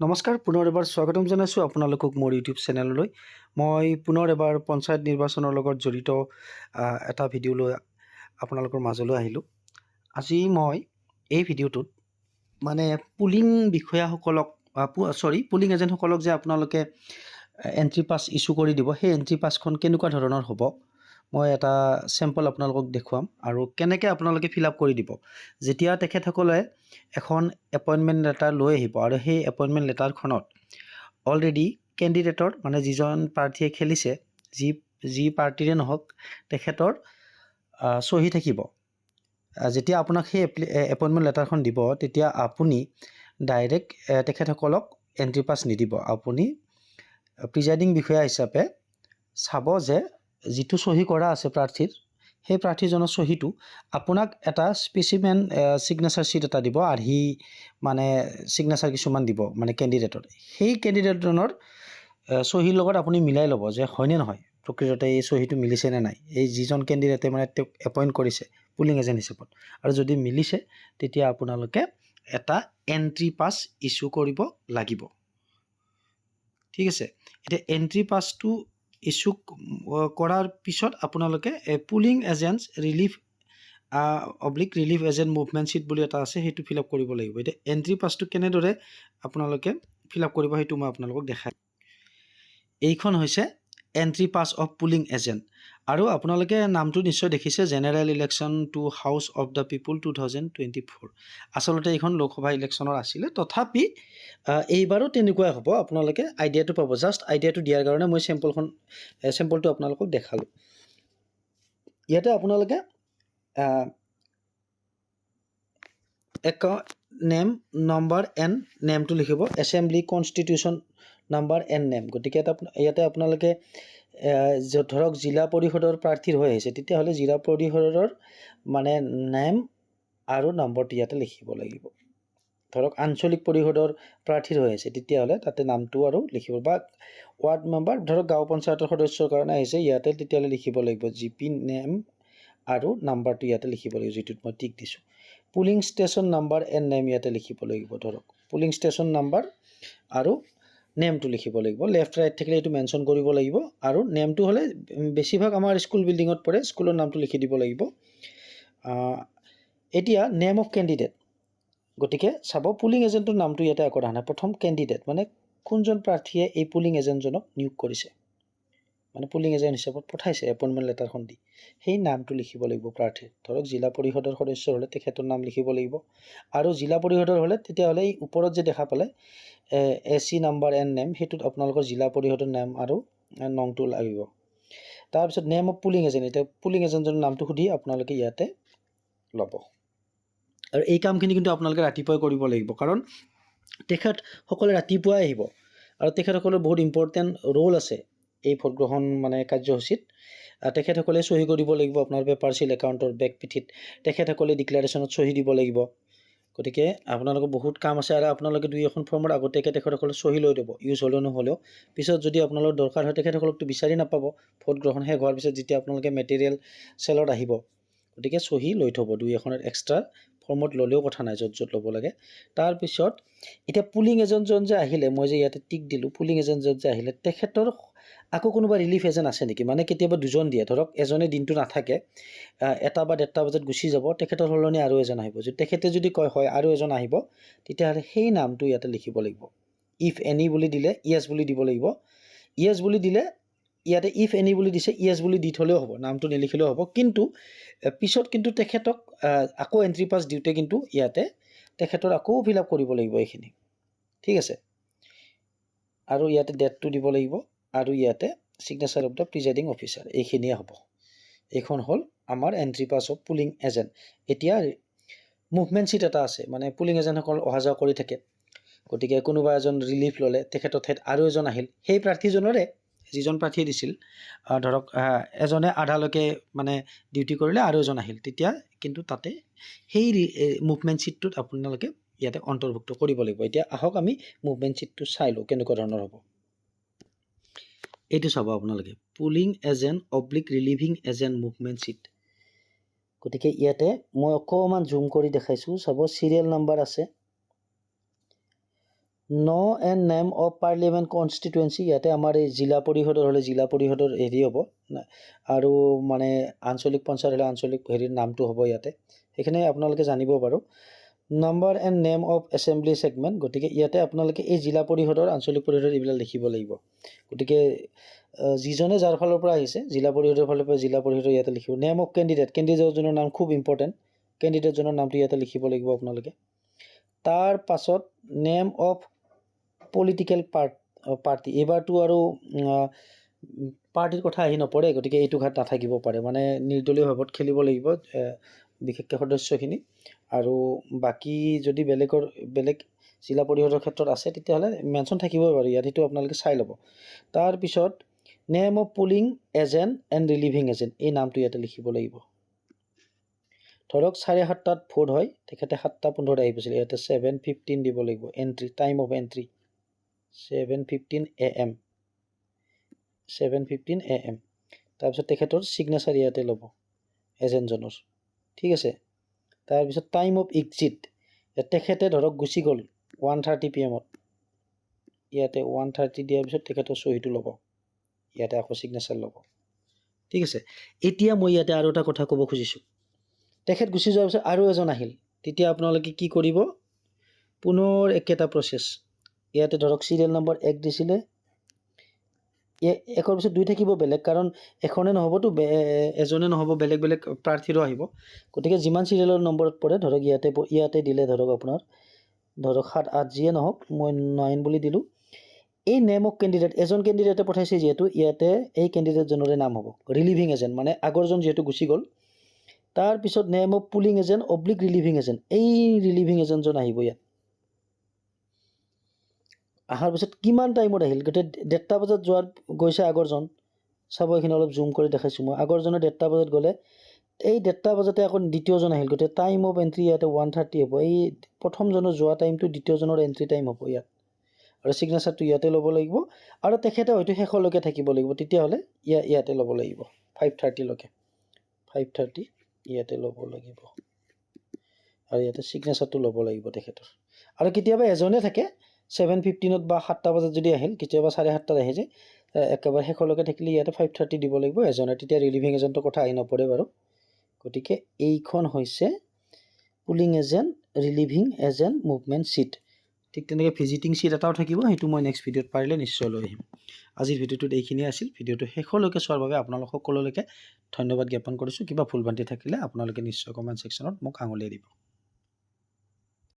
নমস্কাৰ পুনৰ এবাৰ স্বাগতম জনাইছোঁ আপোনালোকক মোৰ ইউটিউব চেনেললৈ। মই পুনৰ এবাৰ পঞ্চায়ত নিৰ্বাচনৰ লগত জড়িত এটা ভিডিঅ' লৈ আপোনালোকৰ মাজলৈ আহিলোঁ। আজি মই এই ভিডিঅ'টোত মানে পুলিং বিষয়াসকলক পুলিং এজেণ্টসকলক যে আপোনালোকে এণ্ট্ৰি পাছ ইছ্যু কৰি দিব, সেই এণ্ট্ৰি পাছখন কেনেকুৱা ধৰণৰ হ'ব মই এটা চেম্পল আপোনালোকক দেখুৱাম আৰু কেনেকৈ আপোনালোকে ফিল আপ কৰি দিব। যেতিয়া তেখেতসকলে এখন এপইণ্টমেণ্ট লেটাৰ লৈ আহিব আৰু সেই এপইণ্টমেণ্ট লেটাৰখনত অলৰেডি কেণ্ডিডেটৰ মানে যিজন প্ৰাৰ্থীয়ে খেলিছে, যি পাৰ্টিৰে নহওক তেখেতৰ চহী থাকিব। যেতিয়া আপোনাক সেই এপইণ্টমেণ্ট লেটাৰখন দিব তেতিয়া আপুনি ডাইৰেক্ট তেখেতসকলক এণ্ট্ৰি পাছ নিদিব। আপুনি প্ৰিজাইডিং বিষয়া হিচাপে চাব যে যিটো চহী কৰা আছে প্ৰাৰ্থীৰ, সেই প্ৰাৰ্থীজনৰ চহীটো আপোনাক এটা স্পেচিমেন ছিগনেচাৰ শ্বীট এটা দিব, আৰ্হি মানে ছিগনেচাৰ কিছুমান দিব মানে কেণ্ডিডেটৰ। সেই কেণ্ডিডেটজনৰ চহীৰ লগত আপুনি মিলাই ল'ব যে হয়নে নহয় প্ৰকৃততে এই চহীটো মিলিছে নে নাই, এই যিজন কেণ্ডিডেটে মানে তেওঁক এপইণ্ট কৰিছে পুলিং এজেণ্ট হিচাপত। আৰু যদি মিলিছে তেতিয়া আপোনালোকে এটা এণ্ট্ৰি পাছ ইছ্যু কৰিব লাগিব। ঠিক আছে, এতিয়া এণ্ট্ৰি পাছটো ইছ্যু কৰাৰ পিছত আপোনালোকে polling agents relief relief agent movement sheet বুলি এটা আছে, সেইটো ফিল আপ কৰিব লাগিব। এতিয়া এণ্ট্ৰি পাছটো কেনেদৰে আপোনালোকে ফিল আপ কৰিব সেইটো মই আপোনালোকক দেখাই। এইখন হৈছে entry pass of polling agent. আৰু আপোনালোকে নামটো নিশ্চয় দেখিছে, general election to house of the people 2024। আচলতে এইখন লোকসভা ইলেকশ্যনৰ আছিলে, তথাপি এইবাৰো তেনেকুৱাই হ'ব। আপোনালোকে আইডিয়াটো পাব। জাষ্ট আইডিয়াটো দিয়াৰ কাৰণে মই চেম্পলটো আপোনালোকক দেখালোঁ। ইয়াতে আপোনালোকে নেম, নম্বৰ এণ্ড নেমটো লিখিব, assembly constitution number and name. গতিকে ইয়াতে আপোনালোকে ধৰক জিলা পৰিষদৰ প্ৰাৰ্থীৰ হৈ আহিছে, তেতিয়াহ'লে জিলা পৰিষদৰ মানে নেম আৰু নম্বৰটো ইয়াতে লিখিব লাগিব। ধৰক আঞ্চলিক পৰিষদৰ প্ৰাৰ্থীৰ হৈ আছে তেতিয়াহ'লে তাতে নামটো আৰু লিখিব, বা ৱাৰ্ড মেম্বাৰ ধৰক গাঁও পঞ্চায়তৰ সদস্যৰ কাৰণে আহিছে ইয়াতে তেতিয়াহ'লে লিখিব লাগিব জিপি নেম আৰু নাম্বাৰটো ইয়াতে লিখিব লাগিব, যিটোত মই টিক দিছোঁ। Polling station number and name ইয়াতে লিখিব লাগিব। ধৰক পুলিং ষ্টেচন নাম্বাৰ আৰু নেমটো লিখিব লাগিব। লেফ্ট ৰাইট থাকিলে এইটো মেনশ্যন কৰিব লাগিব। আৰু নেমটো হ'লে বেছিভাগ আমাৰ স্কুল বিল্ডিঙত পৰে, স্কুলৰ নামটো লিখি দিব লাগিব। এতিয়া নেম অফ কেণ্ডিডেট, গতিকে চাব পুলিং এজেণ্টৰ নামটো ইয়াতে আকৌ অহা নাই। প্ৰথম কেণ্ডিডেট মানে কোনজন প্ৰাৰ্থীয়ে এই পুলিং এজেণ্টজনক নিয়োগ কৰিছে, মানে পুলিং এজেণ্ট হিচাপত পঠাইছে এপইণ্টমেণ্ট লেটাৰখন দি, সেই নামটো লিখিব লাগিব প্ৰাৰ্থীৰ। ধৰক জিলা পৰিষদৰ সদস্য হ'লে তেখেতৰ নাম লিখিব লাগিব। আৰু জিলা পৰিষদৰ হ'লে তেতিয়াহ'লে এই ওপৰত যে দেখা পালে AC নাম্বাৰ এণ্ড নেম, সেইটোত আপোনালোকৰ জিলা পৰিষদৰ নাম আৰু নংটো লাগিব। তাৰপিছত নেম অফ পুলিং এজেণ্ট, এতিয়া পুলিং এজেণ্টজনৰ নামটো সুধি আপোনালোকে ইয়াতে ল'ব। আৰু এই কামখিনি কিন্তু আপোনালোকে ৰাতিপুৱাই কৰিব লাগিব, কাৰণ তেখেতসকলে ৰাতিপুৱাই আহিব আৰু তেখেতসকলৰ বহুত ইম্পৰ্টেণ্ট ৰোল আছে এই ভোটগ্ৰহণ মানে কাৰ্যসূচীত। তেখেতসকলে চহী কৰিব লাগিব আপোনাৰ পেপাৰ চিল একাউণ্টৰ বেক পিঠিত, তেখেতসকলে ডিক্লাৰেশ্যনত চহী দিব লাগিব। গতিকে আপোনালোকৰ বহুত কাম আছে, আৰু আপোনালোকে 2-এখন ফৰ্মত আগতীয়াকৈ তেখেতসকলে চহী লৈ দিব, ইউজ হ'লেও নহ'লেও। পিছত যদি আপোনালোকৰ দৰকাৰ হয় তেখেতসকলকতো বিচাৰি নাপাব ভোট গ্ৰহণ শেষ হোৱাৰ পিছত, যেতিয়া আপোনালোকে মেটেৰিয়েল চেলত আহিব। গতিকে চহী লৈ থ'ব 2-এখনত এক্সট্ৰা ফৰ্মত ল'লেও কথা নাই, য'ত ল'ব লাগে। তাৰপিছত এতিয়া পুলিং এজেণ্টজন যে আহিলে, মই যে ইয়াতে টিক দিলোঁ, পুলিং এজেণ্টজন যে আহিলে তেখেতৰ আকৌ কোনোবা ৰিলিফ এজেণ্ট আছে নেকি? মানে কেতিয়াবা দুজন দিয়ে, ধৰক এজনে দিনটো নাথাকে, 1 বা 1:30 বজাত গুচি যাব, তেখেতৰ সলনি আৰু এজন আহিব। তেখেতে যদি কয় হয় আৰু এজন আহিব, তেতিয়াহ'লে সেই নামটো ইয়াতে লিখিব লাগিব। ইফ এনি বুলি দিলে ইয়েছ বুলি দিব লাগিব। ইয়েছ বুলি দিলে ইয়াতে ইফ এনি বুলি দিছে, ইয়েছ বুলি দি থ'লেও হ'ব, নামটো নিলিখিলেও হ'ব। কিন্তু পিছত কিন্তু তেখেতক আকৌ এণ্ট্ৰি পাছ দিওঁতে কিন্তু ইয়াতে তেখেতৰ আকৌ ফিল আপ কৰিব লাগিব এইখিনি। ঠিক আছে, আৰু ইয়াতে ডেটটো দিব লাগিব, আৰু ইয়াতে signature of the presiding officer, এইখিনিয়ে হ'ব। এইখন হ'ল আমাৰ entry pass of polling agent. এতিয়া মুভমেণ্ট শ্বীট এটা আছে, মানে পুলিং এজেণ্টসকল অহা যোৱা কৰি থাকে। গতিকে কোনোবা এজন ৰিলিফ ল'লে, তেখেতৰ ঠাইত আৰু এজন আহিল, সেই প্ৰাৰ্থীজনৰে যিজন প্ৰাৰ্থীয়ে দিছিল, ধৰক এজনে আধালৈকে মানে ডিউটি কৰিলে আৰু এজন আহিল, তেতিয়া কিন্তু তাতে সেই মুভমেণ্ট শ্বীটটোত আপোনালোকে ইয়াতে অন্তৰ্ভুক্ত কৰিব লাগিব। এতিয়া আহক আমি মুভমেণ্ট শ্বীটটো চাই লওঁ কেনেকুৱা ধৰণৰ হ'ব। এইটো চাব আপোনালোকে, polling agent relieving agent movement sheet. গতিকে ইয়াতে মই অকণমান জুম কৰি দেখাইছোঁ, চাব চিৰিয়েল নাম্বাৰ আছে, no and name of parliament constituency, ইয়াতে আমাৰ এই জিলা পৰিষদৰ হ'লে জিলা পৰিষদৰ হেৰি হ'ব, আৰু মানে আঞ্চলিক পঞ্চায়ত হ'লে আঞ্চলিক হেৰিৰ নামটো হ'ব ইয়াতে, সেইখিনি আপোনালোকে জানিব পাৰোঁ। Number and name of assembly segment, গতিকে ইয়াতে আপোনালোকে এই জিলা পৰিষদৰ আঞ্চলিক পৰিষদৰ এইবিলাক লিখিব লাগিব। গতিকে যিজনে যাৰ ফালৰ পৰা আহিছে জিলা পৰিষদৰ ফালৰ পৰা জিলা পৰিষদৰ ইয়াতে লিখিব। নেম অফ কেণ্ডিডেট, কেণ্ডিডেটজনৰ নাম খুব ইম্পৰ্টেণ্ট, কেণ্ডিডেটজনৰ নামটো ইয়াতে লিখিব লাগিব আপোনালোকে। তাৰ পাছত নেম অফ পলিটিকেল পাৰ্টি, এইবাৰটো আৰু পাৰ্টিৰ কথা আহি নপৰে, গতিকে এইটো ঘাট নাথাকিব পাৰে, মানে নিৰ্দলীয় ভাৱত খেলিব লাগিব বিশেষকৈ সদস্যখিনি। আৰু বাকী যদি বেলেগ জিলা পৰিষদৰ ক্ষেত্ৰত আছে তেতিয়াহ'লে মেনশ্যন থাকিবই বাৰু ইয়াত, সেইটো আপোনালোকে চাই ল'ব। তাৰপিছত name of polling agent and relieving agent, এই নামটো ইয়াতে লিখিব লাগিব। ধৰক 7:30 ভোট হয়, তেখেতে 7:15 আহি পাইছিলে, ইয়াতে 7:15 দিব লাগিব। Entry, time of entry 7:15 AM, 7:15 AM। তাৰপিছত তেখেতৰ ছিগনেচাৰ ইয়াতে ল'ব এজেণ্টজনৰ, ঠিক আছে। তাৰপিছত টাইম অফ এক্সিট, তেখেতে ধৰক গুচি গ'ল 1:30 PM, ইয়াতে 1:30 দিয়াৰ পিছত তেখেতৰ চহীটো ল'ব, ইয়াতে আকৌ ছিগনেচাৰ ল'ব, ঠিক আছে। এতিয়া মই ইয়াতে আৰু এটা কথা ক'ব খুজিছোঁ, তেখেত গুচি যোৱাৰ পিছত আৰু এজন আহিল, তেতিয়া আপোনালোকে কি কৰিব, পুনৰ একেটা প্ৰচেছ। ইয়াতে ধৰক চিৰিয়েল নম্বৰ 1 দিছিলে, 1ৰ পিছত 2 থাকিব বেলেগ, কাৰণ এখনে নহ'বতো, এজনে নহ'ব, বেলেগ বেলেগ প্ৰাৰ্থীৰো আহিব। গতিকে যিমান চিৰিয়েলৰ নম্বৰত পৰে, ধৰক ইয়াতে দিলে, ধৰক আপোনাৰ ধৰক 7, 8 যিয়ে নহওক, মই 9 বুলি দিলোঁ। এই নেম অফ কেণ্ডিডেট, এজন কেণ্ডিডেটে পঠাইছে যিহেতু, ইয়াতে এই কেণ্ডিডেটজনৰে নাম হ'ব ৰিলিভিং এজেণ্ট, মানে আগৰজন যিহেতু গুচি গ'ল। তাৰপিছত name of polling agent oblique relieving agent, এই ৰিলিভিং এজেণ্টজন আহিব ইয়াত। অহাৰ পিছত কিমান টাইমত আহিল, গোটেই 1:30 বজাত গৈছে আগৰজন, চাব এইখিনি অলপ জুম কৰি দেখাইছোঁ মই। আগৰজনে 1:30 বজাত গ'লে, এই 1:30 বজাতে আকৌ দ্বিতীয়জন আহিল, গোটেই টাইম অফ এণ্ট্ৰি ইয়াতে 1:30 হ'ব। এই প্ৰথমজনৰ যোৱা টাইমটো দ্বিতীয়জনৰ এণ্ট্ৰি টাইম হ'ব ইয়াত, আৰু ছিগনেচাৰটো ইয়াতে ল'ব লাগিব, আৰু তেখেতে হয়তো শেষলৈকে থাকিব লাগিব, তেতিয়াহ'লে ইয়াতে ল'ব লাগিব 5:30লৈকে, 5:30 ইয়াতে ল'ব লাগিব, আৰু ইয়াতে ছিগনেচাৰটো ল'ব লাগিব তেখেতৰ। আৰু কেতিয়াবা এজনে থাকে 7:15 বা 7টা বজাত যদি আহিল, কেতিয়াবা 7:30 আহে যে, একেবাৰে শেষলৈকে থাকিলে ইয়াতে 5:30 দিব লাগিব এজনে, তেতিয়া ৰিলিভিং এজেণ্টৰ কথা আহি নপৰে বাৰু। গতিকে এইখন হৈছে polling agent, relieving agent, movement sheet. ঠিক তেনেকৈ ভিজিটিং ছিট এটাও থাকিব, সেইটো মই নেক্সট ভিডিঅ'ত পাৰিলে নিশ্চয় লৈ আহিম। আজিৰ ভিডিঅ'টোত এইখিনিয়ে আছিল। ভিডিঅ'টো শেষলৈকে চোৱাৰ বাবে আপোনালোক সকলোলৈকে ধন্যবাদ জ্ঞাপন কৰিছোঁ। কিবা ভুল ভ্ৰান্তি থাকিলে আপোনালোকে নিশ্চয় কমেণ্ট ছেকশ্যনত মোক আঙুলিয়াই দিব।